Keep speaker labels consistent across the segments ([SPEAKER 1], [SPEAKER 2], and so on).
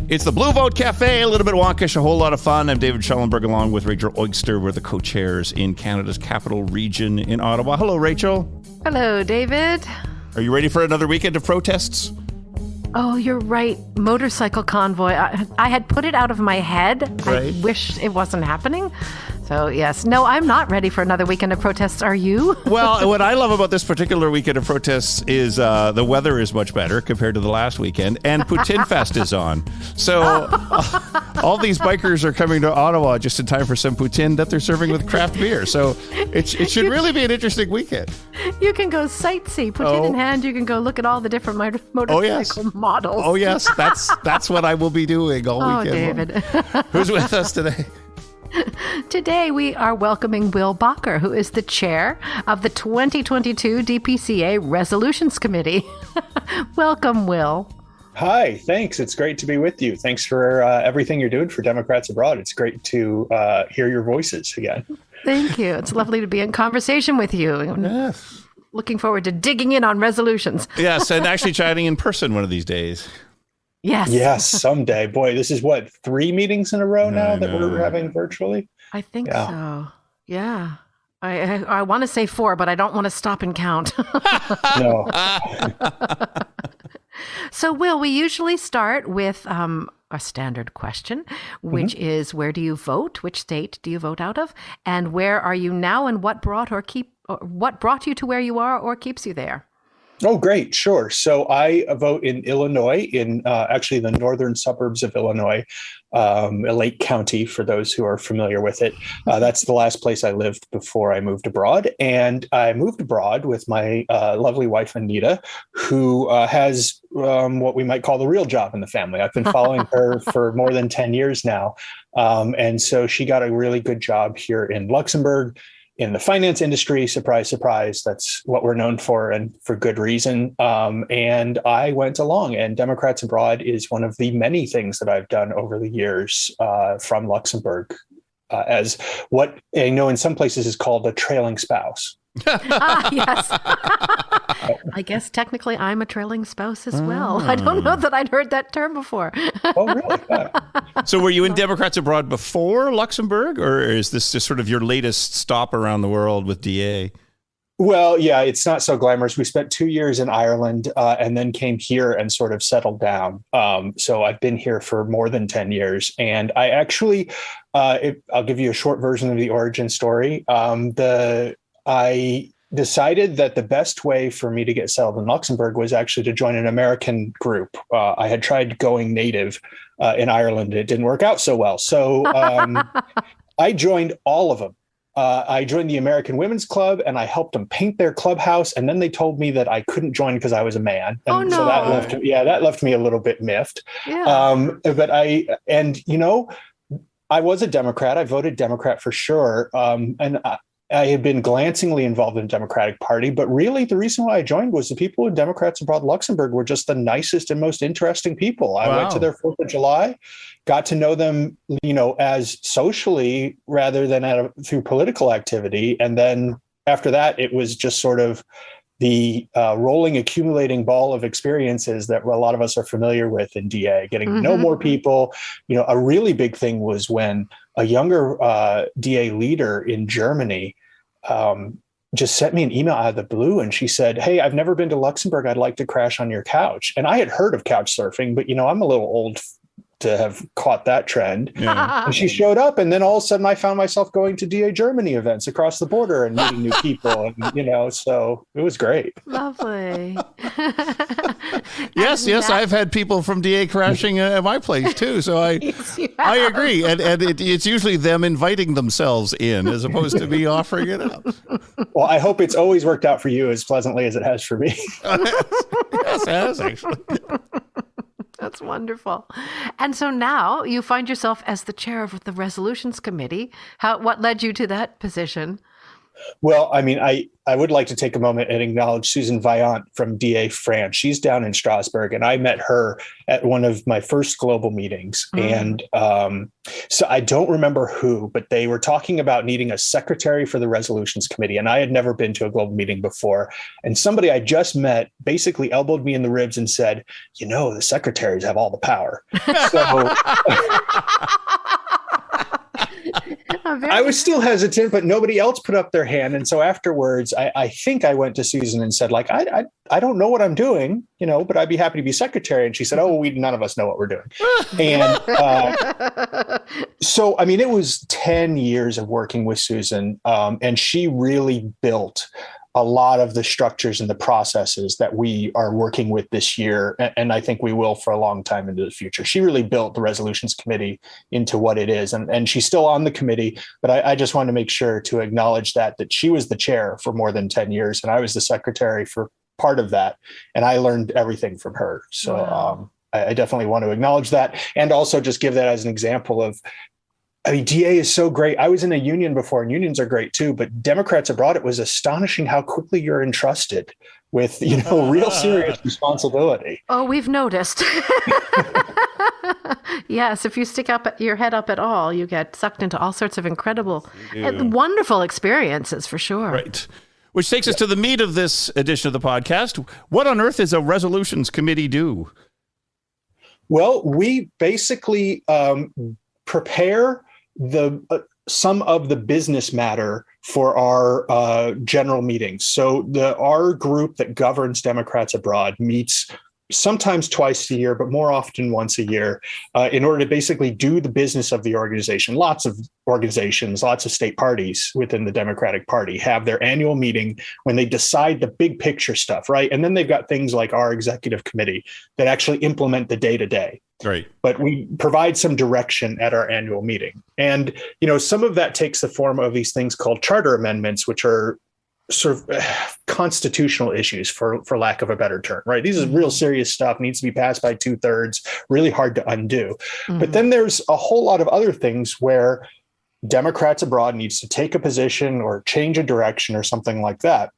[SPEAKER 1] It's the Blue Vote Cafe, a little bit wonkish, a whole lot of fun. I'm David Schellenberg along with Rachel Oyster. We're the co-chairs in Canada's capital region in Ottawa. Hello, Rachel.
[SPEAKER 2] Hello, David.
[SPEAKER 1] Are you ready for another weekend of protests?
[SPEAKER 2] Oh, you're right. Motorcycle convoy. I had put it out of my head.
[SPEAKER 1] Right.
[SPEAKER 2] I wish it wasn't happening. So, yes. No, I'm not ready for another weekend of protests. Are you?
[SPEAKER 1] Well, what I love about this particular weekend of protests is the weather is much better compared to the last weekend, and Poutine Fest is on. So all these bikers are coming to Ottawa just in time for some poutine that they're serving with craft beer. So it should really be an interesting weekend.
[SPEAKER 2] You can go sightsee, poutine in hand. You can go look at all the different motorcycle models.
[SPEAKER 1] Oh, yes. That's what I will be doing all weekend.
[SPEAKER 2] David.
[SPEAKER 1] Who's with us today?
[SPEAKER 2] Today, we are welcoming Will Bakker, who is the chair of the 2022 DPCA Resolutions Committee. Welcome, Will.
[SPEAKER 3] Hi, thanks. It's great to be with you. Thanks for everything you're doing for Democrats Abroad. It's great to hear your voices again.
[SPEAKER 2] Thank you. It's lovely to be in conversation with you.
[SPEAKER 1] Yes.
[SPEAKER 2] Looking forward to digging in on resolutions.
[SPEAKER 1] Yes, and actually chatting in person one of these days.
[SPEAKER 2] Yes,
[SPEAKER 3] someday. Boy, this is 3 meetings in a row now that we're having virtually?
[SPEAKER 2] I think so. Yeah. I want to say 4, but I don't want to stop and count.
[SPEAKER 3] No.
[SPEAKER 2] So, Will, we usually start with a standard question, which is, where do you vote? Which state do you vote out of? And where are you now? And what brought you to where you are or keeps you there?
[SPEAKER 3] Oh, great. Sure. So I vote in Illinois, in actually the northern suburbs of Illinois, Lake County, for those who are familiar with it. That's the last place I lived before I moved abroad. And I moved abroad with my lovely wife, Anita, who has what we might call the real job in the family. I've been following her for more than 10 years now. And so she got a really good job here in Luxembourg, in the finance industry. Surprise, surprise. That's what we're known for, and for good reason. And I went along, and Democrats Abroad is one of the many things that I've done over the years from Luxembourg, as what I know in some places is called a trailing spouse.
[SPEAKER 2] Yes. I guess technically I'm a trailing spouse as well. I don't know that I'd heard that term before.
[SPEAKER 3] Oh, really? Yeah.
[SPEAKER 1] So were you in Democrats Abroad before Luxembourg, or is this just sort of your latest stop around the world with DA?
[SPEAKER 3] Well, yeah, it's not so glamorous. We spent 2 years in Ireland and then came here and sort of settled down. So I've been here for more than 10 years. And I actually, I'll give you a short version of the origin story. I decided that the best way for me to get settled in Luxembourg was actually to join an American group. I had tried going native in Ireland. It didn't work out so well. So I joined all of them. I joined the American Women's Club, and I helped them paint their clubhouse. And then they told me that I couldn't join because I was a man. And so that left me a little bit miffed. Yeah. But I was a Democrat. I voted Democrat for sure. And I had been glancingly involved in the Democratic Party, but really the reason why I joined was the people in Democrats Abroad Luxembourg were just the nicest and most interesting people. I went to their 4th of July, got to know them, as socially rather than through political activity. And then after that, it was just sort of the rolling, accumulating ball of experiences that a lot of us are familiar with in DA, getting to know more people. A really big thing was when a younger DA leader in Germany just sent me an email out of the blue, and she said, "Hey, I've never been to Luxembourg. I'd like to crash on your couch." And I had heard of couch surfing, but I'm a little old to have caught that trend. Yeah. And she showed up, and then all of a sudden I found myself going to DA Germany events across the border and meeting new people. And, so it was great.
[SPEAKER 2] Lovely.
[SPEAKER 1] Yes, I've had people from DA crashing at my place too. So I agree. And it's usually them inviting themselves in as opposed to me offering it up.
[SPEAKER 3] Well, I hope it's always worked out for you as pleasantly as it has for me.
[SPEAKER 1] Yes, it has actually.
[SPEAKER 2] That's wonderful. And so now you find yourself as the chair of the Resolutions Committee. What led you to that position?
[SPEAKER 3] Well, I mean, I would like to take a moment and acknowledge Susan Vaillant from DA France. She's down in Strasbourg, and I met her at one of my first global meetings. And so I don't remember who, but they were talking about needing a secretary for the resolutions committee. And I had never been to a global meeting before. And somebody I just met basically elbowed me in the ribs and said, the secretaries have all the power. So I was still hesitant, but nobody else put up their hand. And so afterwards, I think I went to Susan and said, like, I don't know what I'm doing, but I'd be happy to be secretary. And she said, oh, none of us know what we're doing. And so, I mean, it was 10 years of working with Susan, and she really built a lot of the structures and the processes that we are working with this year. And I think we will for a long time into the future. She really built the resolutions committee into what it is. And she's still on the committee, but I just wanted to make sure to acknowledge that she was the chair for more than 10 years. And I was the secretary for part of that. And I learned everything from her. So wow. I definitely want to acknowledge that. And also just give that as an example of, I mean, DA is so great. I was in a union before, and unions are great too, but Democrats abroad, it was astonishing how quickly you're entrusted with, real serious responsibility.
[SPEAKER 2] Oh, we've noticed. Yes, if you stick your head up at all, you get sucked into all sorts of incredible and wonderful experiences for sure.
[SPEAKER 1] Right. Which takes us to the meat of this edition of the podcast. What on earth is a resolutions committee do?
[SPEAKER 3] Well, we basically prepare some of the business matter for our general meetings. So our group that governs Democrats abroad meets sometimes twice a year, but more often once a year, in order to basically do the business of the organization. Lots of organizations, lots of state parties within the Democratic Party have their annual meeting when they decide the big picture stuff, right? And then they've got things like our executive committee that actually implement the day-to-day.
[SPEAKER 1] Right.
[SPEAKER 3] But we provide some direction at our annual meeting. And, some of that takes the form of these things called charter amendments, which are sort of constitutional issues, for lack of a better term, right? These is real serious stuff, needs to be passed by 2/3, really hard to undo. Mm-hmm. But then there's a whole lot of other things where Democrats abroad needs to take a position or change a direction or something like that.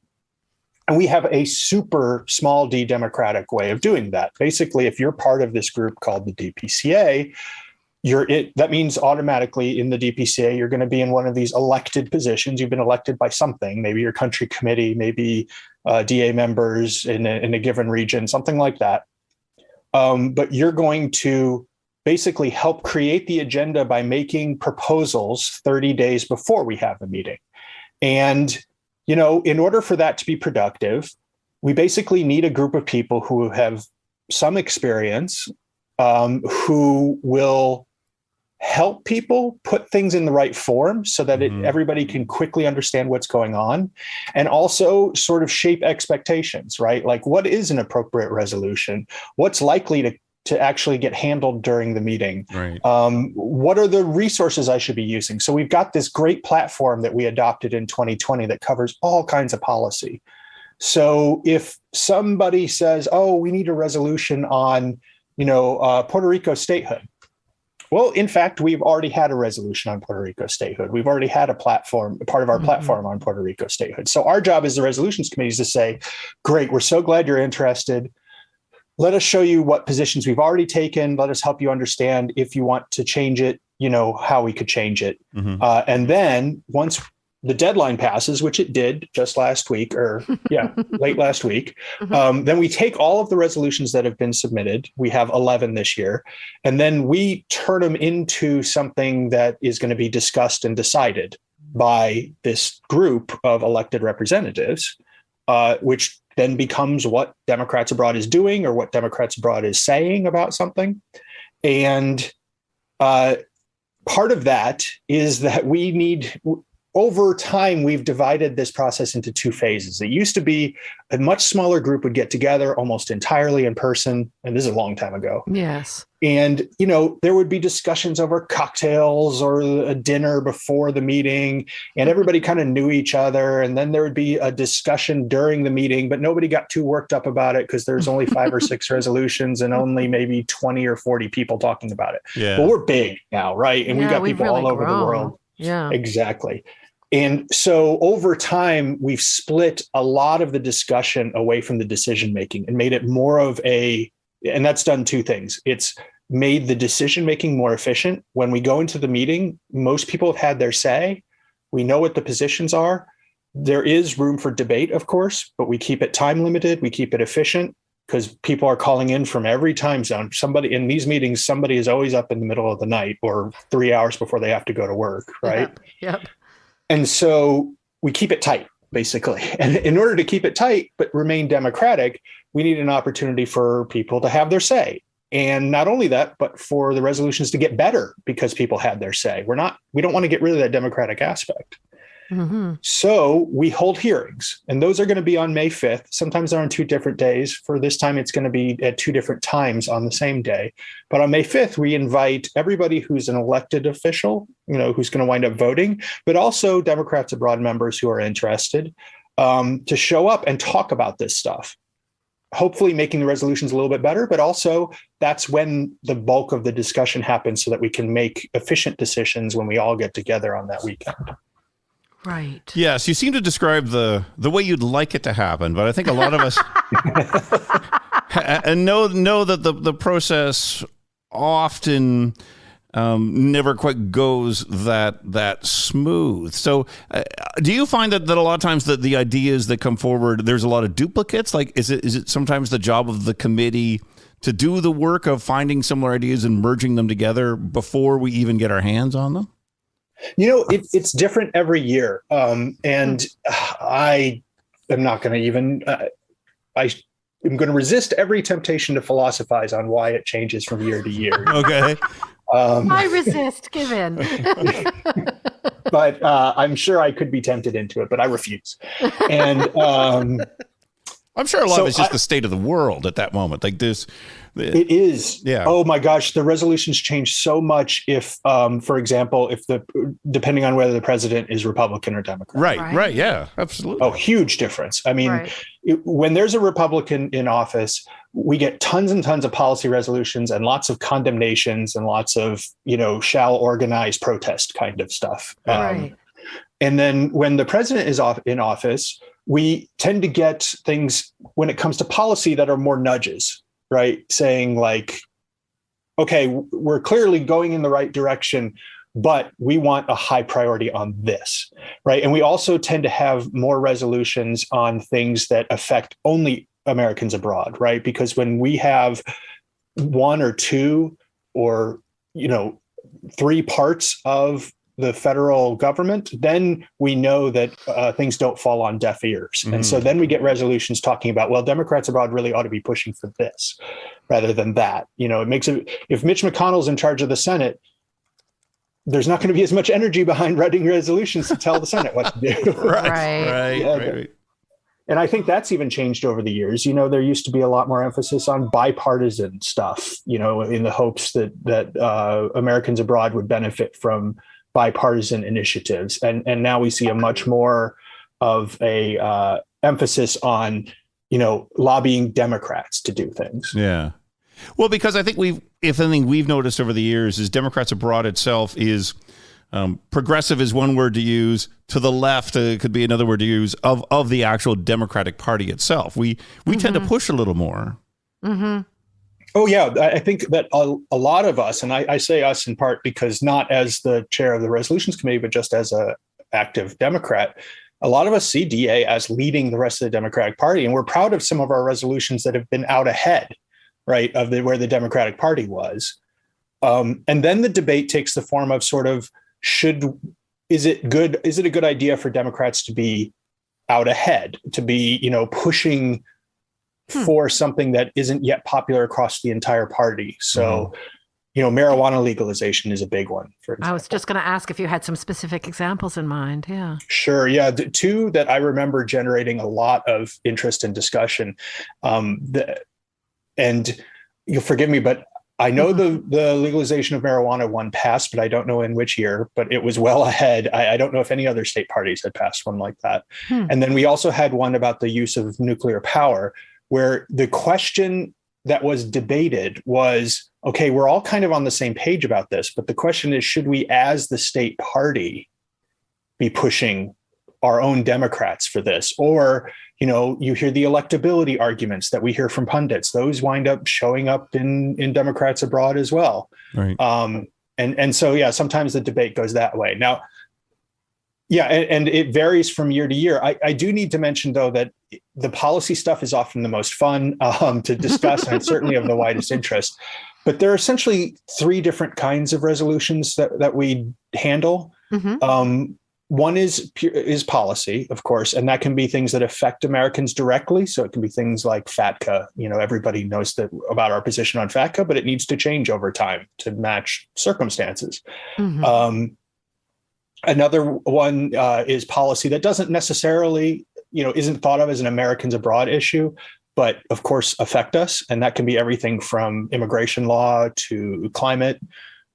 [SPEAKER 3] And we have a super small d democratic way of doing that. Basically, if you're part of this group called the DPCA, that means automatically in the DPCA, you're going to be in one of these elected positions. You've been elected by something, maybe your country committee, maybe DA members in a given region, something like that. But you're going to basically help create the agenda by making proposals 30 days before we have the meeting. And, in order for that to be productive, we basically need a group of people who have some experience, who will help people put things in the right form so that everybody can quickly understand what's going on, and also sort of shape expectations, right? Like, what is an appropriate resolution? What's likely to actually get handled during the meeting?
[SPEAKER 1] Right.
[SPEAKER 3] What are the resources I should be using? So we've got this great platform that we adopted in 2020 that covers all kinds of policy. So if somebody says, oh, we need a resolution on Puerto Rico statehood. Well, in fact, we've already had a resolution on Puerto Rico statehood. We've already had a part of our platform on Puerto Rico statehood. So our job as the resolutions committee is to say, great, we're so glad you're interested. Let us show you what positions we've already taken. Let us help you understand if you want to change it, how we could change it. Mm-hmm. And then once the deadline passes, which it did just last week, late last week. Then we take all of the resolutions that have been submitted. We have 11 this year, and then we turn them into something that is going to be discussed and decided by this group of elected representatives, which then becomes what Democrats abroad is doing or what Democrats abroad is saying about something. And part of that is that we need... Over time, we've divided this process into two phases. It used to be a much smaller group would get together almost entirely in person. And this is a long time ago.
[SPEAKER 2] Yes.
[SPEAKER 3] And, there would be discussions over cocktails or a dinner before the meeting, and everybody kind of knew each other. And then there would be a discussion during the meeting, but nobody got too worked up about it because there's only 5 or 6 resolutions and only maybe 20 or 40 people talking about it.
[SPEAKER 1] Yeah.
[SPEAKER 3] But we're big now, right? And we've got people
[SPEAKER 2] really
[SPEAKER 3] all over
[SPEAKER 2] grown.
[SPEAKER 3] the world.
[SPEAKER 2] Yeah,
[SPEAKER 3] exactly. And so over time, we've split a lot of the discussion away from the decision making and made it more of and that's done two things. It's made the decision making more efficient. When we go into the meeting, most people have had their say. We know what the positions are. There is room for debate, of course, but we keep it time limited. We keep it efficient because people are calling in from every time zone. Somebody in these meetings, somebody is always up in the middle of the night or 3 hours before they have to go to work, right?
[SPEAKER 2] Yep.
[SPEAKER 3] And so we keep it tight, basically. And in order to keep it tight, but remain democratic, we need an opportunity for people to have their say. And not only that, but for the resolutions to get better because people had their say. We don't want to get rid of that democratic aspect. Mm-hmm. So we hold hearings, and those are going to be on May 5th. Sometimes they're on 2 different days. For this time, it's going to be at 2 different times on the same day. But on May 5th, we invite everybody who's an elected official, who's going to wind up voting, but also Democrats abroad members who are interested to show up and talk about this stuff. Hopefully making the resolutions a little bit better, but also that's when the bulk of the discussion happens so that we can make efficient decisions when we all get together on that weekend.
[SPEAKER 2] Right.
[SPEAKER 1] Yes, you seem to describe the way you'd like it to happen, but I think a lot of us and know that the process often never quite goes that smooth. So do you find that a lot of times the ideas that come forward, there's a lot of duplicates? Like, is it sometimes the job of the committee to do the work of finding similar ideas and merging them together before we even get our hands on them?
[SPEAKER 3] It's different every year. And I am not going to even, I'm going to resist every temptation to philosophize on why it changes from year to year.
[SPEAKER 1] Okay.
[SPEAKER 2] I resist, give in.
[SPEAKER 3] But I'm sure I could be tempted into it, but I refuse. And
[SPEAKER 1] I'm sure a lot of it's just the state of the world at that moment. Like this.
[SPEAKER 3] It is.
[SPEAKER 1] Yeah.
[SPEAKER 3] Oh my gosh. The resolutions change so much if, for example, depending on whether the president is Republican or Democrat.
[SPEAKER 1] Right. Yeah, absolutely.
[SPEAKER 3] Oh, huge difference. I mean, when there's a Republican in office, we get tons and tons of policy resolutions and lots of condemnations and lots of, shall organize protest kind of stuff.
[SPEAKER 2] Right.
[SPEAKER 3] And then when the president is in office, we tend to get things when it comes to policy that are more nudges. Right. Saying like, OK, we're clearly going in the right direction, but we want a high priority on this. Right. And we also tend to have more resolutions on things that affect only Americans abroad. Right. Because when we have 1 or 2 or, 3 parts of the federal government, then we know that things don't fall on deaf ears. Mm. And so then we get resolutions talking about, well, Democrats abroad really ought to be pushing for this rather than that. It makes it, if Mitch McConnell's in charge of the Senate, there's not going to be as much energy behind writing resolutions to tell the Senate what to do.
[SPEAKER 1] Right.
[SPEAKER 3] And I think that's even changed over the years. There used to be a lot more emphasis on bipartisan stuff, in the hopes that Americans abroad would benefit from bipartisan initiatives. And now we see a much more of a emphasis on, lobbying Democrats to do things.
[SPEAKER 1] Yeah. Well, because I think if anything we've noticed over the years is Democrats abroad itself is progressive is one word to use. To the left could be another word to use of the actual Democratic Party itself. We tend to push a little more.
[SPEAKER 2] Mm-hmm.
[SPEAKER 3] Oh, yeah. I think that a lot of us, and I say us in part because not as the chair of the resolutions committee, but just as an active Democrat, a lot of us see DA as leading the rest of the Democratic Party. And we're proud of some of our resolutions that have been out ahead, right, of where the Democratic Party was. And then the debate takes the form of sort of, is it a good idea for Democrats to be out ahead, to be, pushing for something that isn't yet popular across the entire party. So, marijuana legalization is a big one. For example.
[SPEAKER 2] I was just going to ask if you had some specific examples in mind. Yeah.
[SPEAKER 3] Sure. Yeah. The 2 that I remember generating a lot of interest and discussion. And you'll forgive me, but I know the legalization of marijuana one passed, but I don't know in which year, but it was well ahead. I don't know if any other state parties had passed one like that. And then we also had one about the use of nuclear power, where the question that was debated was, okay, we're all kind of on the same page about this, but the question is, should we, as the state party, be pushing our own Democrats for this. Or, you hear the electability arguments that we hear from pundits. Those wind up showing up in Democrats abroad as well.
[SPEAKER 1] Right.
[SPEAKER 3] And so, yeah, sometimes the debate goes that way. Now, yeah, and it varies from year to year. I do need to mention, though, that the policy stuff is often the most fun to discuss, and it's certainly of the widest interest. But there are essentially three different kinds of resolutions that we handle. Mm-hmm. One is policy, of course, and that can be things that affect Americans directly. So it can be things like FATCA. Everybody knows that about our position on FATCA, but it needs to change over time to match circumstances. Mm-hmm. Another one is policy that doesn't necessarily, isn't thought of as an Americans abroad issue, but of course affect us. And that can be everything from immigration law to climate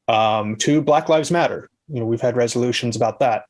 [SPEAKER 3] to Black Lives Matter. We've had resolutions about that.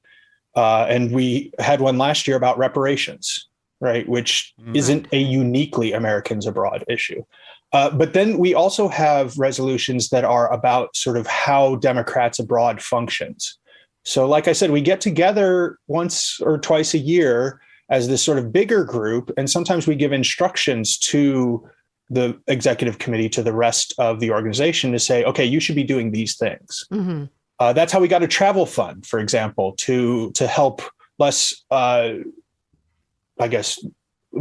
[SPEAKER 3] And we had one last year about reparations, right, which isn't a uniquely Americans abroad issue. But then we also have resolutions that are about sort of how Democrats abroad functions. So like I said, we get together once or twice a year as this sort of bigger group, and sometimes we give instructions to the executive committee, to the rest of the organization, to say, okay, you should be doing these things. Mm-hmm. That's how we got a travel fund, for example, to help less, I guess,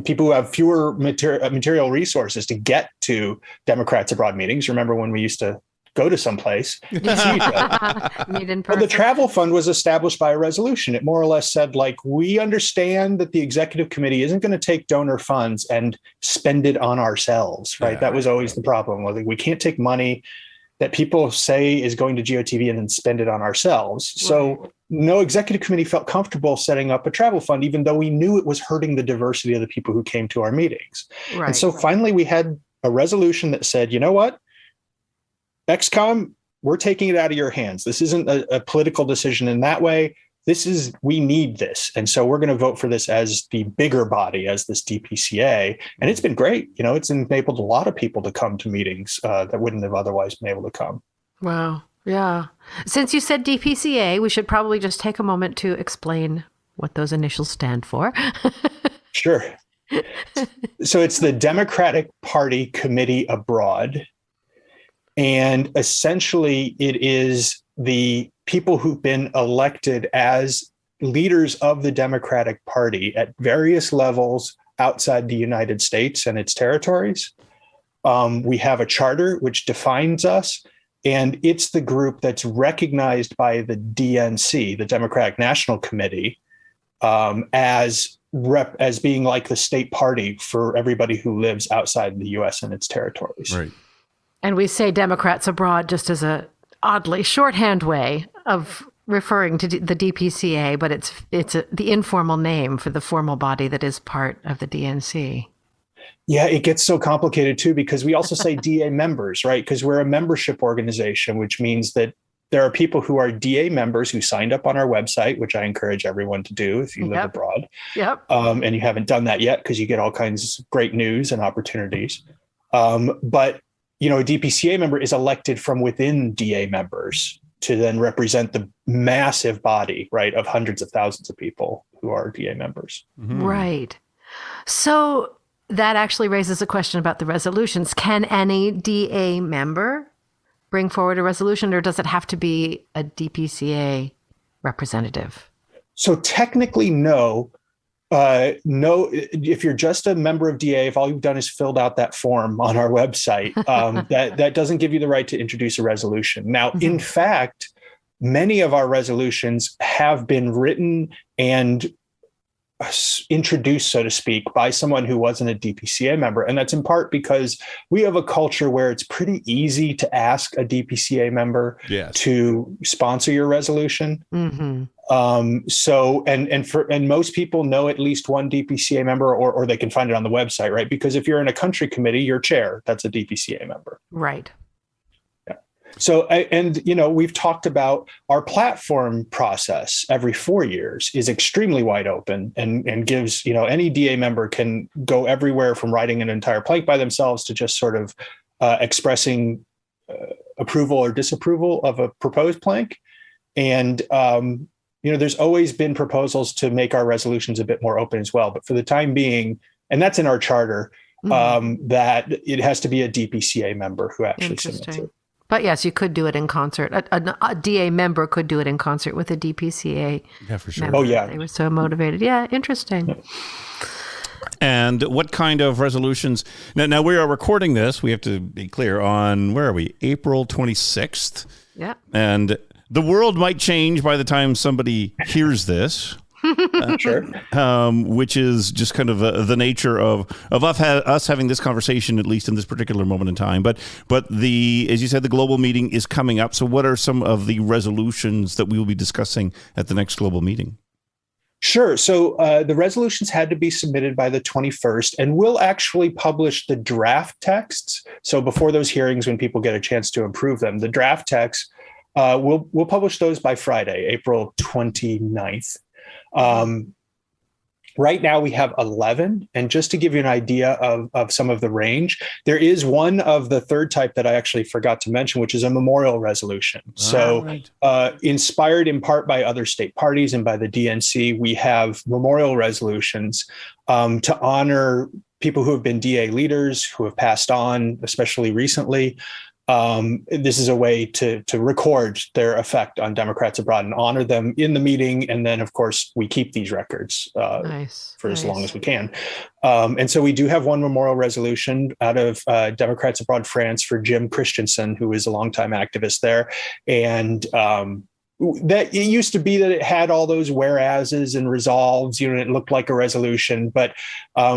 [SPEAKER 3] people who have fewer material resources to get to Democrats abroad meetings. Remember when we used to go to someplace? Meet in person. Well, the travel fund was established by a resolution. It more or less said, we understand that the executive committee isn't going to take donor funds and spend it on ourselves, right? That was always the problem. We can't take money that people say is going to GOTV and then spend it on ourselves. Right. So no executive committee felt comfortable setting up a travel fund, even though we knew it was hurting the diversity of the people who came to our meetings. Right. And so finally we had a resolution that said, you know what, XCOM, we're taking it out of your hands. This isn't a political decision in that way. We need this. And so we're going to vote for this as the bigger body, as this DPCA. And it's been great. It's enabled a lot of people to come to meetings that wouldn't have otherwise been able to come. Wow.
[SPEAKER 2] Yeah. Since you said DPCA, we should probably just take a moment to explain what those initials stand for.
[SPEAKER 3] Sure. So it's the Democratic Party Committee Abroad. And essentially it is the people who've been elected as leaders of the Democratic Party at various levels outside the United States and its territories. We have a charter which defines us, and it's the group that's recognized by the DNC, the Democratic National Committee, as being like the state party for everybody who lives outside the U.S. and its territories.
[SPEAKER 1] Right.
[SPEAKER 2] And we say Democrats abroad just as a oddly shorthand way of referring to the DPCA, but it's the informal name for the formal body that is part of the DNC.
[SPEAKER 3] Yeah, it gets so complicated too, because we also say DA members, right? Because we're a membership organization, which means that there are people who are DA members who signed up on our website, which I encourage everyone to do if you live abroad. Yep. And you haven't done that yet because you get all kinds of great news and opportunities. But a DPCA member is elected from within DA members to then represent the massive body, right, of hundreds of thousands of people who are DA members.
[SPEAKER 2] Mm-hmm. Right. So that actually raises a question about the resolutions. Can any DA member bring forward a resolution, or does it have to be a DPCA representative?
[SPEAKER 3] So technically, no. No, if you're just a member of DA, if all you've done is filled out that form on our website, that doesn't give you the right to introduce a resolution. Now, mm-hmm. in fact, many of our resolutions have been written and introduced, so to speak, by someone who wasn't a DPCA member. And that's in part because we have a culture where it's pretty easy to ask a DPCA member to sponsor your resolution. Mm-hmm. And most people know at least one DPCA member, or they can find it on the website, right? Because if you're in a country committee, your chair, that's a DPCA member.
[SPEAKER 2] Right.
[SPEAKER 3] Yeah. So, we've talked about our platform process every 4 years is extremely wide open and gives, any DA member can go everywhere from writing an entire plank by themselves to just sort of expressing approval or disapproval of a proposed plank. And there's always been proposals to make our resolutions a bit more open as well. But for the time being, and that's in our charter, that it has to be a DPCA member who actually submits it.
[SPEAKER 2] But yes, you could do it in concert. A DA member could do it in concert with a DPCA.
[SPEAKER 1] Yeah, for sure.
[SPEAKER 2] member.
[SPEAKER 3] Oh, yeah.
[SPEAKER 2] They were so motivated. Yeah, interesting.
[SPEAKER 3] Yeah.
[SPEAKER 1] And what kind of resolutions? Now we are recording this. We have to be clear on, where are we? April 26th.
[SPEAKER 2] Yeah.
[SPEAKER 1] And the world might change by the time somebody hears this.
[SPEAKER 3] Sure.
[SPEAKER 1] Which is just kind of the nature of us having this conversation, at least in this particular moment in time. But as you said, the global meeting is coming up. So what are some of the resolutions that we will be discussing at the next global meeting?
[SPEAKER 3] Sure. So the resolutions had to be submitted by the 21st, and we'll actually publish the draft texts. So before those hearings, when people get a chance to approve them, the draft texts, we'll publish those by Friday, April 29th. Right now we have 11. And just to give you an idea of some of the range, there is one of the third type that I actually forgot to mention, which is a memorial resolution. So inspired in part by other state parties and by the DNC, we have memorial resolutions to honor people who have been DA leaders who have passed on, especially recently. This is a way to record their effect on Democrats abroad and honor them in the meeting. And then, of course, we keep these records for as long as we can. And so we do have one memorial resolution out of Democrats Abroad France for Jim Christensen, who is a longtime activist there. And that it used to be that it had all those whereases and resolves, and it looked like a resolution, but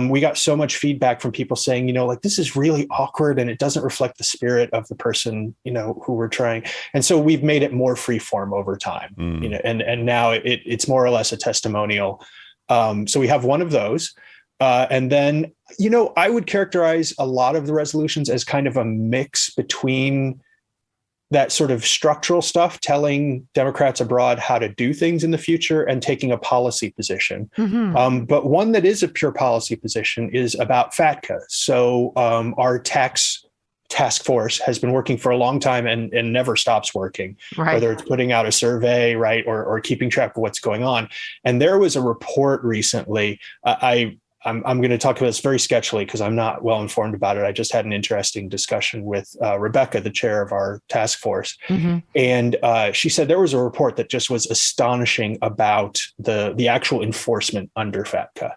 [SPEAKER 3] we got so much feedback from people saying, like, this is really awkward and it doesn't reflect the spirit of the person, who we're trying. And so we've made it more free form over time, and now it's more or less a testimonial. So we have one of those. And then, I would characterize a lot of the resolutions as kind of a mix between that sort of structural stuff, telling Democrats abroad how to do things in the future, and taking a policy position. But one that is a pure policy position is about FATCA. So our tax task force has been working for a long time and never stops working, whether it's putting out a survey, right, or keeping track of what's going on. And there was a report recently. I'm going to talk about this very sketchily because I'm not well informed about it. I just had an interesting discussion with Rebecca, the chair of our task force. And she said there was a report that just was astonishing about the actual enforcement under FATCA.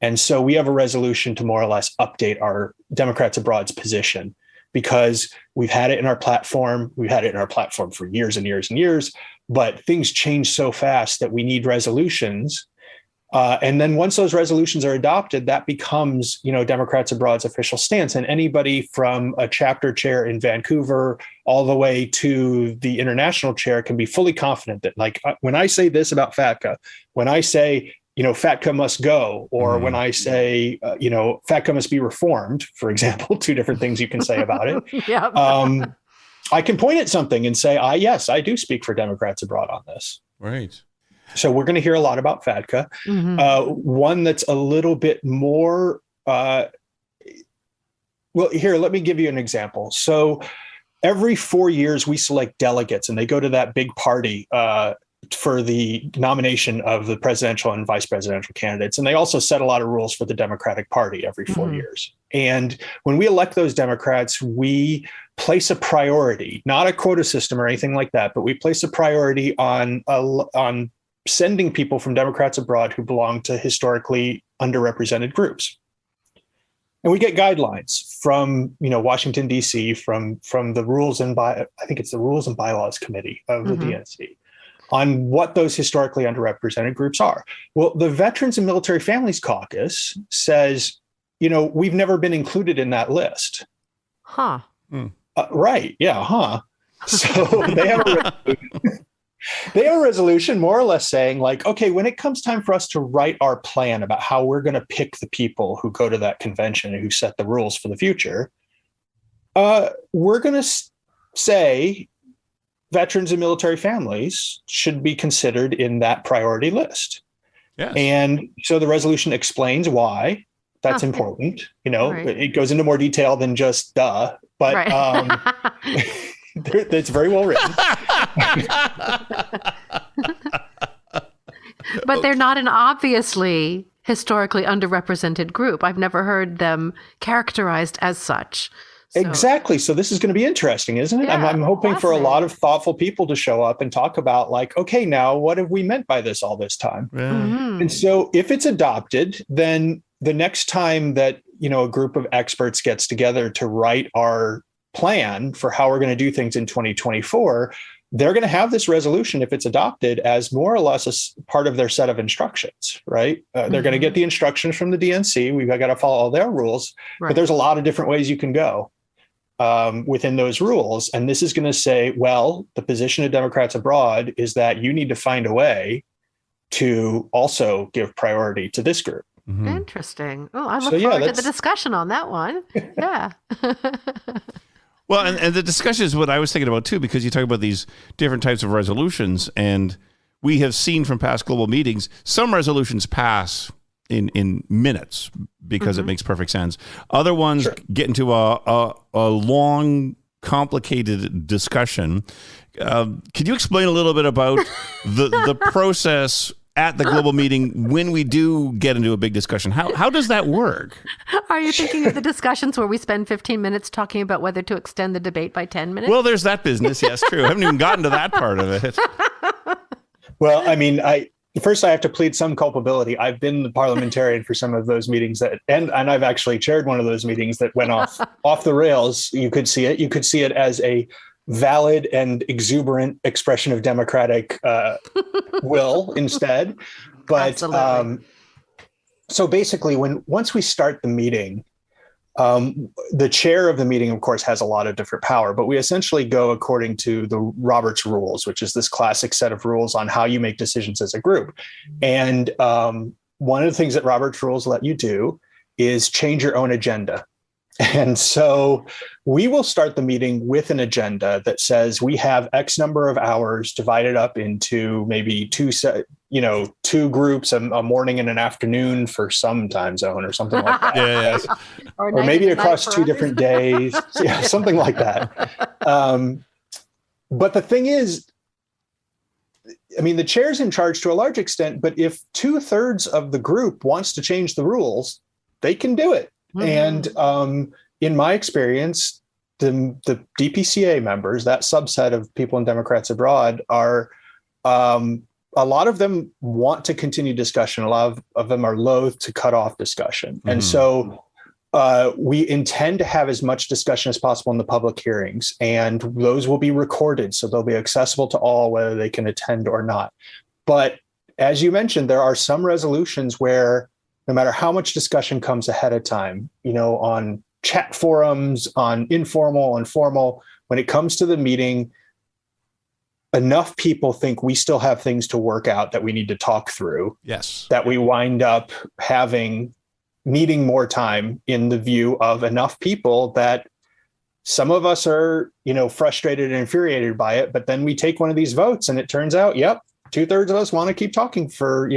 [SPEAKER 3] And so we have a resolution to more or less update our Democrats Abroad's position, because we've had it in our platform. We've had it in our platform for years and years and years, but things change so fast that we need resolutions. And then once those resolutions are adopted, that becomes, Democrats Abroad's official stance. And anybody from a chapter chair in Vancouver all the way to the international chair can be fully confident that, like, when I say this about FATCA, when I say, FATCA must go, or when I say, FATCA must be reformed, for example, two different things you can say about it. I can point at something and say, yes, I do speak for Democrats Abroad on this.
[SPEAKER 1] Right.
[SPEAKER 3] So we're going to hear a lot about FATCA. One that's a little bit more, well, here, let me give you an example. So every 4 years, we select delegates, and they go to that big party for the nomination of the presidential and vice presidential candidates. And they also set a lot of rules for the Democratic Party every 4 years. And when we elect those Democrats, we place a priority, not a quota system or anything like that, but we place a priority on sending people from Democrats abroad who belong to historically underrepresented groups. And we get guidelines from, Washington, D.C., from the Rules and I think it's the Rules and Bylaws Committee of the DNC on what those historically underrepresented groups are. Well, the Veterans and Military Families Caucus says, we've never been included in that list. Right. Yeah. So they have a resolution more or less saying, like, okay, when it comes time for us to write our plan about how we're going to pick the people who go to that convention and who set the rules for the future, we're going to say veterans and military families should be considered in that priority list.
[SPEAKER 1] Yes.
[SPEAKER 3] And so the resolution explains why that's important. It goes into more detail than just but it's very well written.
[SPEAKER 2] But they're not an obviously historically underrepresented group. I've never heard them characterized as such. So,
[SPEAKER 3] exactly. So this is going to be interesting, isn't it?
[SPEAKER 2] Yeah,
[SPEAKER 3] I'm hoping for a lot of thoughtful people to show up and talk about like, okay, now what have we meant by this all this time? And so if it's adopted, then the next time that, a group of experts gets together to write our plan for how we're going to do things in 2024, they're going to have this resolution, if it's adopted, as more or less a part of their set of instructions, right? They're going to get the instructions from the DNC. We've got to follow all their rules, but there's a lot of different ways you can go within those rules. And this is going to say, well, the position of Democrats abroad is that you need to find a way to also give priority to this group.
[SPEAKER 2] Interesting. Oh, I look forward to the discussion on that one. Yeah.
[SPEAKER 1] Well, and the discussion is what I was thinking about, too, because you talk about these different types of resolutions, and we have seen from past global meetings, some resolutions pass in minutes because it makes perfect sense. Other ones get into a long, complicated discussion. Could you explain a little bit about the process at the global meeting when we do get into a big discussion? How does that work?
[SPEAKER 2] Are you thinking of the discussions where we spend 15 minutes talking about whether to extend the debate by 10 minutes?
[SPEAKER 1] Well, there's that business. Yes, true. I haven't even gotten to that part of it.
[SPEAKER 3] Well, I mean, First, I have to plead some culpability. I've been the parliamentarian for some of those meetings and I've actually chaired one of those meetings that went off the rails. You could see it. You could see it as a valid and exuberant expression of democratic will instead. But so basically, once we start the meeting, the chair of the meeting, of course, has a lot of different power, but we essentially go according to the Roberts rules, which is this classic set of rules on how you make decisions as a group. And one of the things that Roberts rules let you do is change your own agenda. And so we will start the meeting with an agenda that says we have X number of hours divided up into maybe two groups, a morning and an afternoon for some time zone or something like that.
[SPEAKER 1] Yes.
[SPEAKER 3] Or maybe across two different days. Yeah, something like that. But the thing is, I mean, the chair's in charge to a large extent, but if 2/3 of the group wants to change the rules, they can do it. Mm-hmm. And in my experience, the DPCA members, that subset of people and Democrats abroad, are a lot of them want to continue discussion. A lot of them are loath to cut off discussion. Mm-hmm. And so we intend to have as much discussion as possible in the public hearings, and those will be recorded. So they'll be accessible to all, whether they can attend or not. But as you mentioned, there are some resolutions where no matter how much discussion comes ahead of time, on chat forums, on informal, on formal, when it comes to the meeting, enough people think we still have things to work out that we need to talk through.
[SPEAKER 1] Yes.
[SPEAKER 3] That we wind up needing more time, in the view of enough people that some of us are, frustrated and infuriated by it. But then we take one of these votes and it turns out, yep, 2/3 of us want to keep talking for,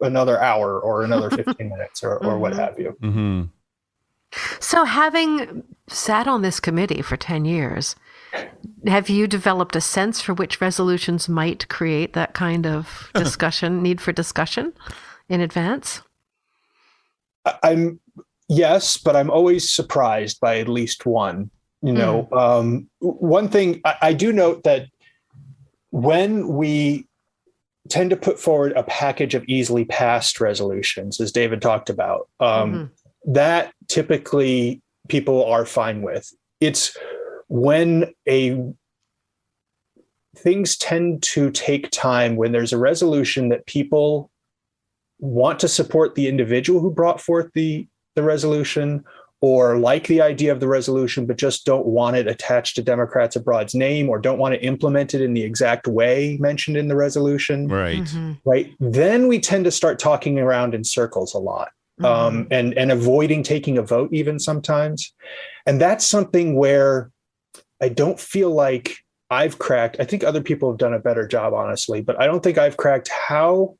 [SPEAKER 3] another hour or another 15 minutes or
[SPEAKER 2] Mm-hmm.
[SPEAKER 3] what have you.
[SPEAKER 1] Mm-hmm.
[SPEAKER 2] So having sat on this committee for 10 years, have you developed a sense for which resolutions might create that kind of need for discussion in advance?
[SPEAKER 3] Yes, but I'm always surprised by at least one. One thing I do note that when we tend to put forward a package of easily passed resolutions, as David talked about, that typically people are fine with. It's when things tend to take time, when there's a resolution that people want to support the individual who brought forth the resolution, or like the idea of the resolution, but just don't want it attached to Democrats Abroad's name, or don't want to implement it in the exact way mentioned in the resolution.
[SPEAKER 1] Right.
[SPEAKER 2] Mm-hmm.
[SPEAKER 3] Right. Then we tend to start talking around in circles a lot, and avoiding taking a vote even sometimes. And that's something where I don't feel like I've cracked. I think other people have done a better job, honestly, but I don't think I've cracked how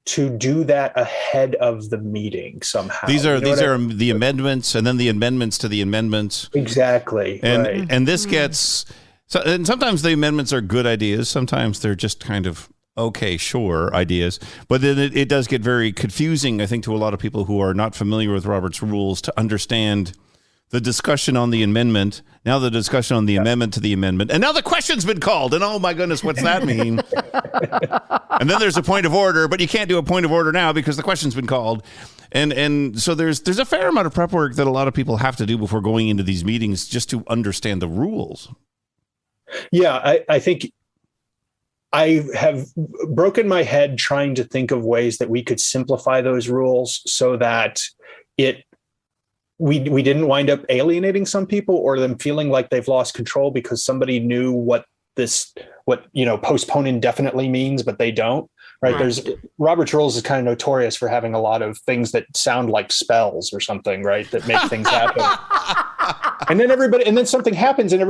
[SPEAKER 3] to do that ahead of the meeting somehow.
[SPEAKER 1] These are the amendments, and then the amendments to the amendments.
[SPEAKER 3] Exactly.
[SPEAKER 1] And
[SPEAKER 3] right.
[SPEAKER 1] and this gets and sometimes the amendments are good ideas. Sometimes they're just kind of okay, sure, ideas. But then it does get very confusing, I think, to a lot of people who are not familiar with Robert's rules to understand the discussion on the amendment, now the discussion on the amendment to the amendment, and now the question's been called, and oh my goodness, what's that mean? And then there's a point of order, but you can't do a point of order now because the question's been called. And so there's a fair amount of prep work that a lot of people have to do before going into these meetings just to understand the rules.
[SPEAKER 3] Yeah, I think I have broken my head trying to think of ways that we could simplify those rules so that we didn't wind up alienating some people or them feeling like they've lost control because somebody knew what postpone indefinitely means, but they don't. Right. There's Robert's rules is kind of notorious for having a lot of things that sound like spells or something, right? That make things happen. And then something happens and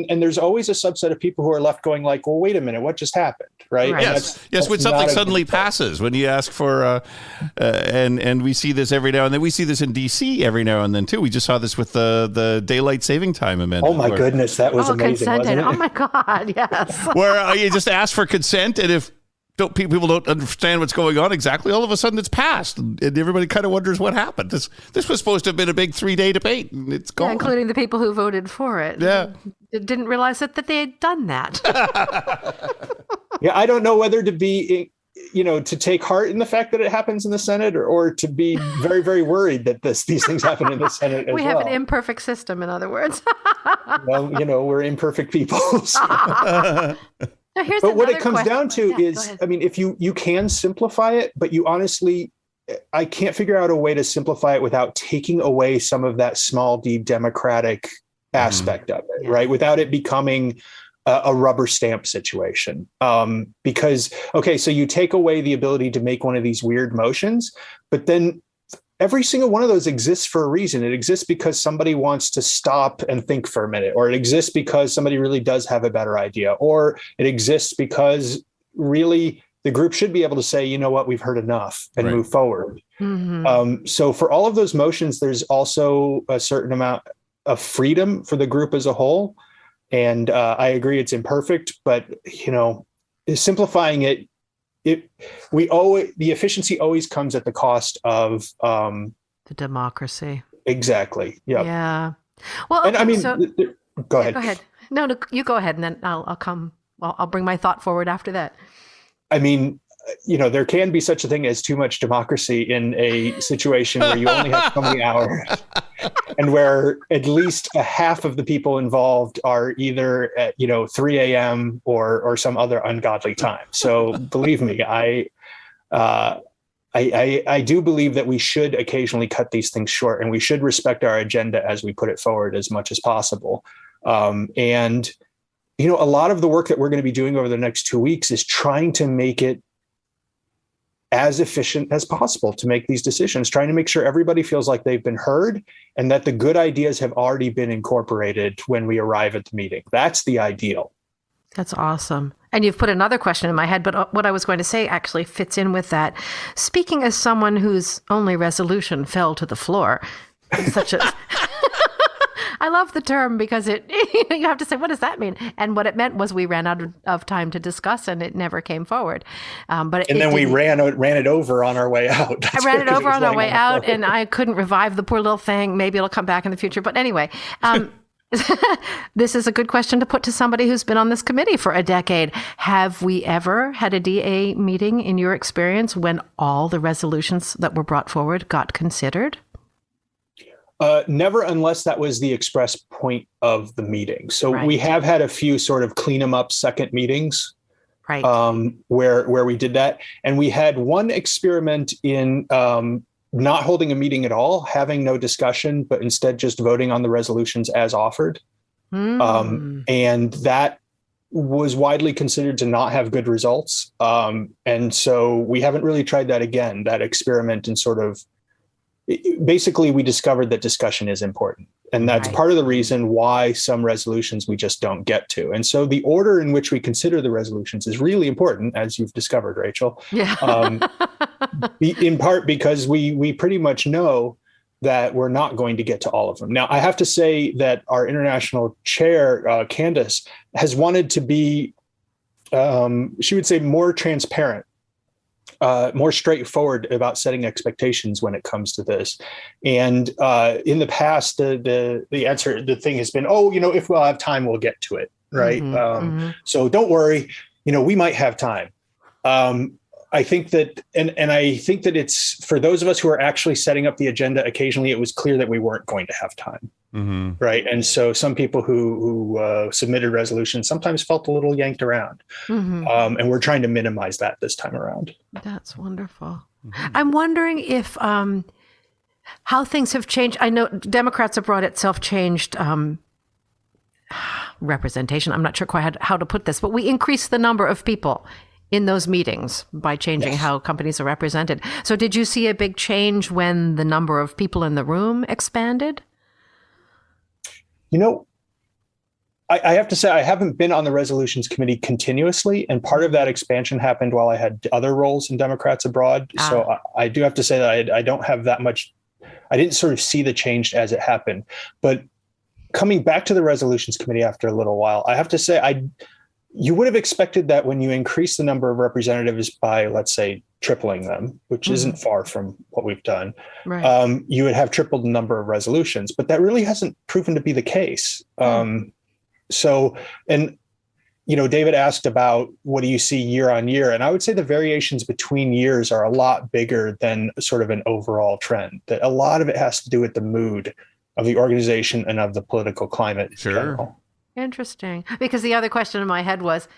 [SPEAKER 3] and there's always a subset of people who are left going like, well, wait a minute, what just happened? Right.
[SPEAKER 1] Yes. When something suddenly passes, when you ask for, and we see this every now and then, we see this in DC every now and then too. We just saw this with the daylight saving time amendment.
[SPEAKER 3] Oh my goodness. That was amazing. Wasn't it?
[SPEAKER 2] Oh my God. Yes.
[SPEAKER 1] Where you just ask for consent, and if people don't understand what's going on exactly, all of a sudden it's passed, and everybody kind of wonders what happened. This was supposed to have been a big 3-day debate, and it's gone.
[SPEAKER 2] Yeah, including the people who voted for it.
[SPEAKER 1] Yeah.
[SPEAKER 2] Didn't realize that they had done that.
[SPEAKER 3] Yeah, I don't know whether to be, to take heart in the fact that it happens in the Senate or to be very, very worried that these things happen in the Senate as well.
[SPEAKER 2] We have an imperfect system, in other words.
[SPEAKER 3] Well, we're imperfect people. So.
[SPEAKER 2] But
[SPEAKER 3] what it comes down to is, I mean, if you can simplify it, but you honestly, I can't figure out a way to simplify it without taking away some of that small d democratic aspect of it, right? Without it becoming a rubber stamp situation. Because, okay, so you take away the ability to make one of these weird motions, but then every single one of those exists for a reason. It exists because somebody wants to stop and think for a minute, or it exists because somebody really does have a better idea, or it exists because really the group should be able to say, you know what, we've heard enough and move forward. Mm-hmm. So for all of those motions, there's also a certain amount of freedom for the group as a whole. And I agree it's imperfect, but, simplifying it, the efficiency always comes at the cost of
[SPEAKER 2] the democracy.
[SPEAKER 3] Exactly. Yeah.
[SPEAKER 2] Yeah. Well, okay,
[SPEAKER 3] and I mean, go ahead.
[SPEAKER 2] Go ahead. No, you go ahead, and then I'll bring my thought forward after that.
[SPEAKER 3] I mean, there can be such a thing as too much democracy in a situation where you only have so many hours and where at least a half of the people involved are either at, 3 a.m. or some other ungodly time. So believe me, I do believe that we should occasionally cut these things short, and we should respect our agenda as we put it forward as much as possible. And a lot of the work that we're going to be doing over the next 2 weeks is trying to make it as efficient as possible to make these decisions, trying to make sure everybody feels like they've been heard and that the good ideas have already been incorporated when we arrive at the meeting. That's the ideal.
[SPEAKER 2] That's awesome. And you've put another question in my head, but what I was going to say actually fits in with that. Speaking as someone whose only resolution fell to the floor, such a... I love the term because you have to say, what does that mean? And what it meant was we ran out of time to discuss, and it never came forward. Then
[SPEAKER 3] we ran it over on our way out.
[SPEAKER 2] I ran it over on our way out, and I couldn't revive the poor little thing. Maybe it'll come back in the future. But anyway, this is a good question to put to somebody who's been on this committee for a decade. Have we ever had a DA meeting in your experience when all the resolutions that were brought forward got considered?
[SPEAKER 3] Never, unless that was the express point of the meeting. So we have had a few sort of clean them up second meetings,
[SPEAKER 2] right?
[SPEAKER 3] Where we did that, and we had one experiment in not holding a meeting at all, having no discussion, but instead just voting on the resolutions as offered, and that was widely considered to not have good results. And so we haven't really tried that again. That experiment in sort of. Basically, we discovered that discussion is important. And that's part of the reason why some resolutions we just don't get to. And so the order in which we consider the resolutions is really important, as you've discovered, Rachel. Yeah. In part because we pretty much know that we're not going to get to all of them. Now, I have to say that our international chair, Candace, has wanted to be she would say, more transparent, more straightforward about setting expectations when it comes to this. And in the past, the thing has been, oh, if we'll have time, we'll get to it. Right. So don't worry, we might have time. I think that, and I think that it's for those of us who are actually setting up the agenda, occasionally it was clear that we weren't going to have time. Right. And so some people who submitted resolutions sometimes felt a little yanked around. And we're trying to minimize that this time around.
[SPEAKER 2] That's wonderful. I'm wondering if how things have changed. I know Democrats Abroad itself changed representation. I'm not sure quite how to put this, but we increased the number of people in those meetings by changing how companies are represented. So did you see a big change when the number of people in the room expanded?
[SPEAKER 3] I have to say, I haven't been on the resolutions committee continuously, and part of that expansion happened while I had other roles in Democrats Abroad. So I do have to say that I don't have that much. I didn't sort of see the change as it happened. But coming back to the resolutions committee after a little while, I have to say, you would have expected that when you increase the number of representatives by, let's say, tripling them, which isn't far from what we've done, right. You would have tripled the number of resolutions, but that really hasn't proven to be the case. David asked about what do you see year on year? And I would say the variations between years are a lot bigger than sort of an overall trend. That a lot of it has to do with the mood of the organization and of the political climate in general.
[SPEAKER 2] Interesting. Because the other question in my head was,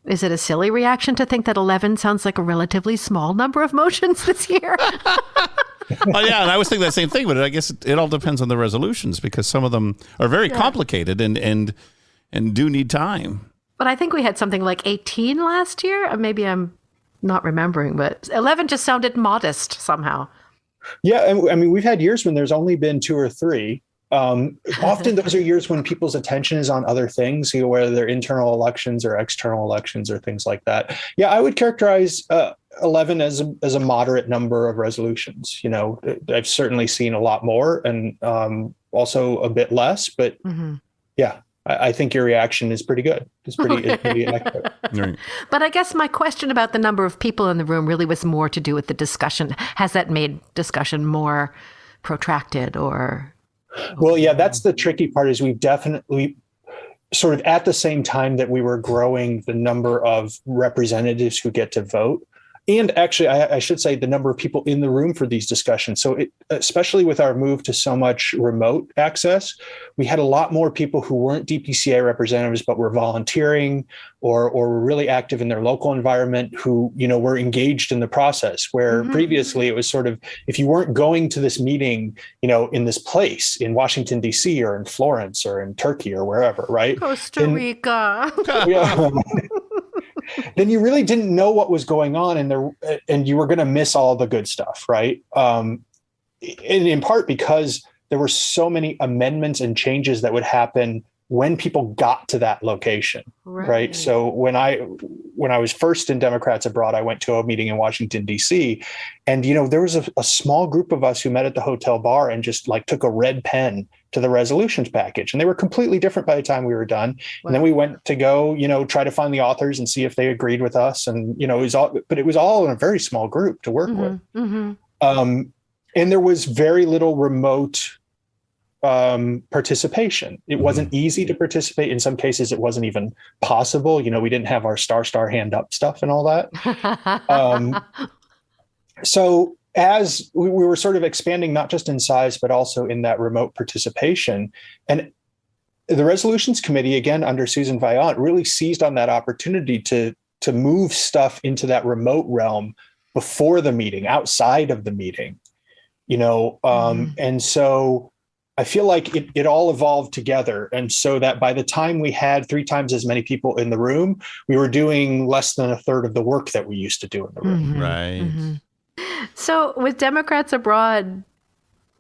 [SPEAKER 2] is it a silly reaction to think that 11 sounds like a relatively small number of motions this year?
[SPEAKER 1] Oh, yeah, and I was thinking that same thing, but I guess it all depends on the resolutions because some of them are very complicated and do need time.
[SPEAKER 2] But I think we had something like 18 last year. Maybe I'm not remembering, but 11 just sounded modest somehow.
[SPEAKER 3] Yeah, I mean, we've had years when there's only been 2 or 3. Often those are years when people's attention is on other things, whether they're internal elections or external elections or things like that. Yeah, I would characterize 11 as a moderate number of resolutions. I've certainly seen a lot more and also a bit less, but yeah, I think your reaction is pretty good. It's pretty accurate.
[SPEAKER 1] Right.
[SPEAKER 2] But I guess my question about the number of people in the room really was more to do with the discussion. Has that made discussion more protracted or...
[SPEAKER 3] Well, yeah, that's the tricky part is we've definitely sort of at the same time that we were growing the number of representatives who get to vote. And actually, I should say the number of people in the room for these discussions. So especially with our move to so much remote access, we had a lot more people who weren't DPCA representatives, but were volunteering or were really active in their local environment who, were engaged in the process, where previously it was sort of, if you weren't going to this meeting, in this place in Washington, D.C. or in Florence or in Turkey or wherever, right?
[SPEAKER 2] Costa Rica.
[SPEAKER 3] Then you really didn't know what was going on and you were going to miss all the good stuff, right? And in part because there were so many amendments and changes that would happen when people got to that location, right? So when I was first in Democrats Abroad, I went to a meeting in Washington, D.C. And, there was a small group of us who met at the hotel bar and just took a red pen to the resolutions package. And they were completely different by the time we were done. Wow. And then we went to go, try to find the authors and see if they agreed with us. And, it was all in a very small group to work with. And there was very little remote participation. It wasn't easy to participate. In some cases, it wasn't even possible. We didn't have our star hand up stuff and all that. So as we were sort of expanding, not just in size, but also in that remote participation, and the resolutions committee, again, under Susan Vaillant, really seized on that opportunity to move stuff into that remote realm before the meeting, outside of the meeting, and so I feel like it all evolved together. And so that by the time we had 3 times as many people in the room, we were doing less than a third of the work that we used to do in the room.
[SPEAKER 1] Right.
[SPEAKER 2] So with Democrats Abroad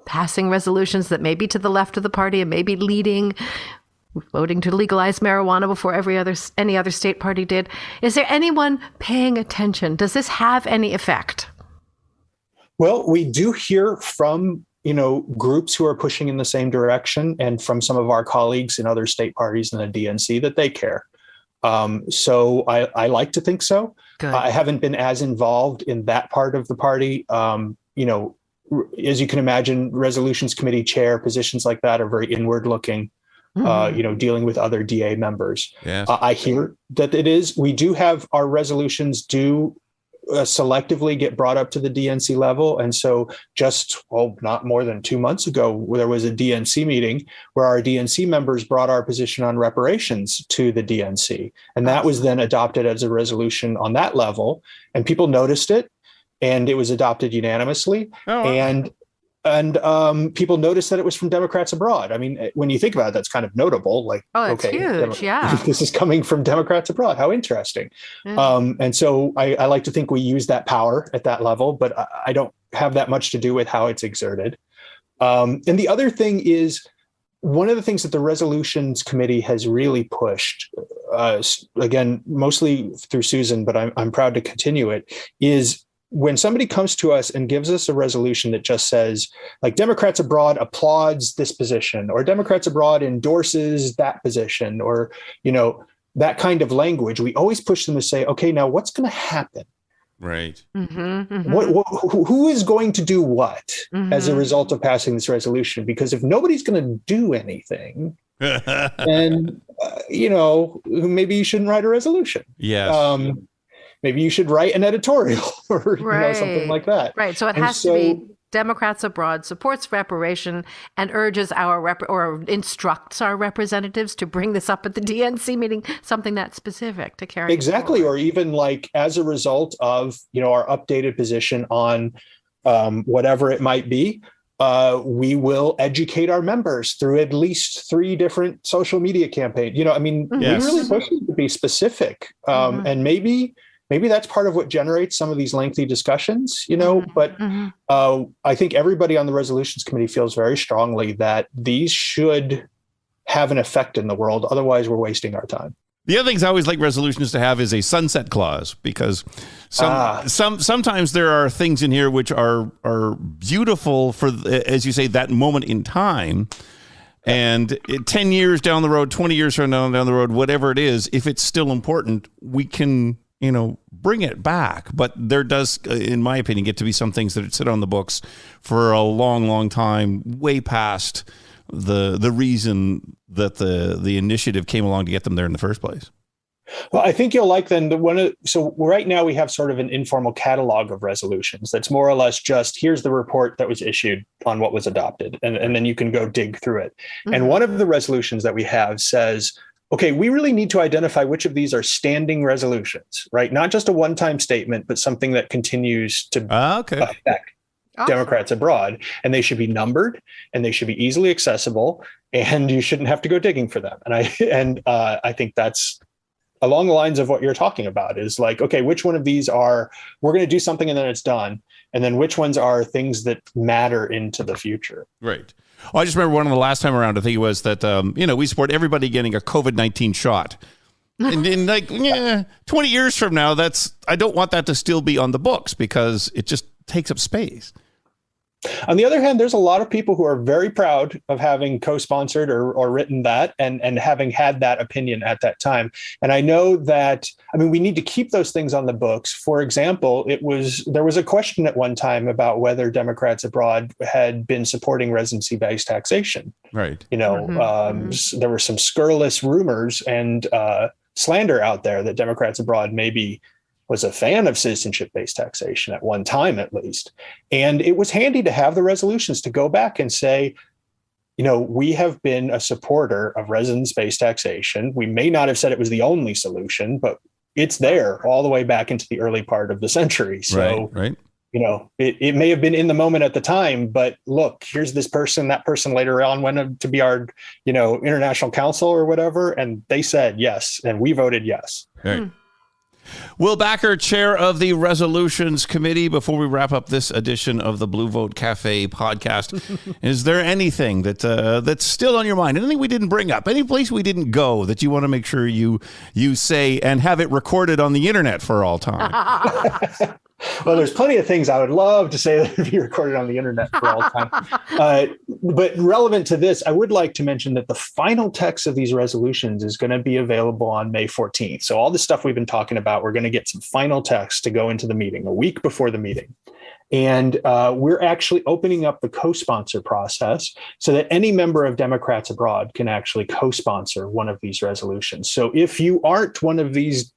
[SPEAKER 2] passing resolutions that may be to the left of the party and maybe leading, voting to legalize marijuana before any other state party did, is there anyone paying attention? Does this have any effect?
[SPEAKER 3] Well, we do hear from groups who are pushing in the same direction, and from some of our colleagues in other state parties in the DNC that they care. So I like to think so.
[SPEAKER 2] Good.
[SPEAKER 3] I haven't been as involved in that part of the party. As you can imagine, resolutions committee chair positions like that are very inward looking, dealing with other DA members.
[SPEAKER 1] Yes.
[SPEAKER 3] I hear that it is. We do have our resolutions selectively get brought up to the DNC level. And so not more than 2 months ago, there was a DNC meeting where our DNC members brought our position on reparations to the DNC. And that was then adopted as a resolution on that level. And people noticed it. And it was adopted unanimously. Oh, wow. And people noticed that it was from Democrats abroad. I mean, when you think about it, that's kind of notable. Like,
[SPEAKER 2] it's huge. Yeah.
[SPEAKER 3] This is coming from Democrats abroad. How interesting. And so I like to think we use that power at that level, but I don't have that much to do with how it's exerted. And the other thing is, one of the things that the Resolutions Committee has really pushed, again, mostly through Susan, but I'm proud to continue it, is when somebody comes to us and gives us a resolution that just says, like, Democrats abroad applauds this position, or Democrats abroad endorses that position, or, that kind of language, we always push them to say, okay, now what's going to happen?
[SPEAKER 1] Right.
[SPEAKER 3] Who is going to do what as a result of passing this resolution? Because if nobody's going to do anything, then, maybe you shouldn't write a resolution.
[SPEAKER 1] Yes.
[SPEAKER 3] Maybe you should write an editorial or something like that.
[SPEAKER 2] Right. So it has to be Democrats abroad supports reparation and urges or instructs our representatives to bring this up at the DNC meeting, something that's specific to carry.
[SPEAKER 3] Exactly. Or even like as a result of, our updated position on whatever it might be, we will educate our members through at least 3 different social media campaigns.
[SPEAKER 1] Yes.
[SPEAKER 3] We really push them to be specific. And maybe that's part of what generates some of these lengthy discussions, but I think everybody on the Resolutions Committee feels very strongly that these should have an effect in the world. Otherwise, we're wasting our time.
[SPEAKER 1] The other things I always like resolutions to have is a sunset clause, because sometimes there are things in here which are beautiful for, as you say, that moment in time. And 10 years down the road, 20 years from now down the road, whatever it is, if it's still important, we can bring it back. But there does, in my opinion, get to be some things that sit on the books for a long, long time, way past the reason that the initiative came along to get them there in the first place.
[SPEAKER 3] Well, I think you'll like then so right now we have sort of an informal catalog of resolutions that's more or less just, here's the report that was issued on what was adopted, and then you can go dig through it. And one of the resolutions that we have says, okay, we really need to identify which of these are standing resolutions, right? Not just a one-time statement, but something that continues to affect Democrats abroad. And they should be numbered, and they should be easily accessible, and you shouldn't have to go digging for them. And I think that's along the lines of what you're talking about, is like, okay, which one of these we're going to do something and then it's done? And then which ones are things that matter into the future? Right.
[SPEAKER 1] Well, I just remember one of the last time around, I think it was that, we support everybody getting a COVID-19 shot. And in 20 years from now, I don't want that to still be on the books, because it just takes up space.
[SPEAKER 3] On the other hand, there's a lot of people who are very proud of having co-sponsored or written that and having had that opinion at that time. And I know that, we need to keep those things on the books. For example, there was a question at one time about whether Democrats abroad had been supporting residency-based taxation.
[SPEAKER 1] Right.
[SPEAKER 3] There were some scurrilous rumors and slander out there that Democrats abroad maybe was a fan of citizenship-based taxation at one time, at least. And it was handy to have the resolutions to go back and say, we have been a supporter of residence-based taxation. We may not have said it was the only solution, but it's there all the way back into the early part of the century. So,
[SPEAKER 1] right.
[SPEAKER 3] It may have been in the moment at the time, but look, here's this person, that person later on went to be our, international counsel or whatever. And they said yes. And we voted yes.
[SPEAKER 1] Right. Will Bakker, chair of the Resolutions Committee. Before we wrap up this edition of the Blue Vote Cafe podcast, is there anything that's still on your mind? Anything we didn't bring up? Any place we didn't go that you want to make sure you say and have it recorded on the internet for all time?
[SPEAKER 3] Well, there's plenty of things I would love to say that would be recorded on the internet for all time. But relevant to this, I would like to mention that the final text of these resolutions is going to be available on May 14th. So all the stuff we've been talking about, we're going to get some final text to go into the meeting a week before the meeting. And we're actually opening up the co-sponsor process so that any member of Democrats Abroad can actually co-sponsor one of these resolutions. So if you aren't one of these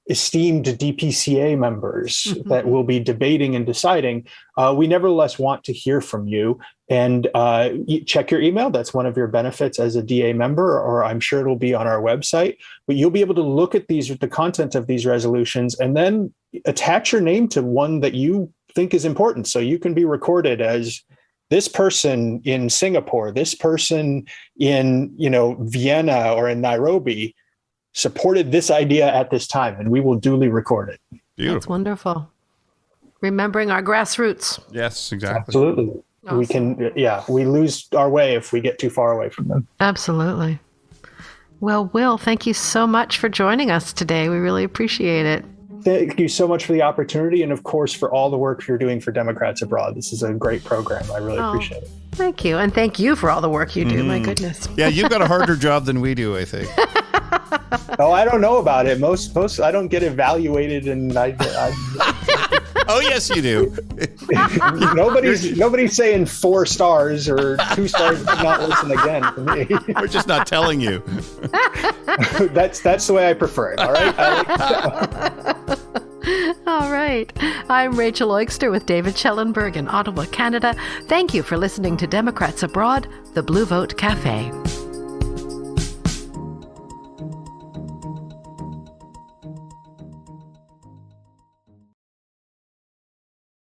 [SPEAKER 3] esteemed DPCA members that will be debating and deciding, we nevertheless want to hear from you. And check your email. That's one of your benefits as a DA member, or I'm sure it'll be on our website. But you'll be able to look at the content of these resolutions and then attach your name to one that you think is important. So you can be recorded as this person in Singapore, this person in Vienna or in Nairobi supported this idea at this time, and we will duly record it.
[SPEAKER 1] Beautiful.
[SPEAKER 2] That's wonderful. Remembering our grassroots.
[SPEAKER 1] Yes, exactly.
[SPEAKER 3] Absolutely.
[SPEAKER 2] Awesome.
[SPEAKER 3] We can, we lose our way if we get too far away from them.
[SPEAKER 2] Absolutely. Well, Will, thank you so much for joining us today. We really appreciate it.
[SPEAKER 3] Thank you so much for the opportunity, and of course for all the work you're doing for Democrats Abroad. This is a great program. I really appreciate it.
[SPEAKER 2] Thank you. And thank you for all the work you do. My goodness.
[SPEAKER 1] Yeah, you've got a harder job than we do, I think.
[SPEAKER 3] Oh, I don't know about it. Most I don't get evaluated, and I
[SPEAKER 1] Oh, yes, you do.
[SPEAKER 3] nobody's saying 4 stars or 2 stars. Not listen again to me.
[SPEAKER 1] We're just not telling you.
[SPEAKER 3] That's the way I prefer it. All right.
[SPEAKER 2] All right. I'm Rachel Oikster with David Schellenberg in Ottawa, Canada. Thank you for listening to Democrats Abroad, the Blue Vote Cafe.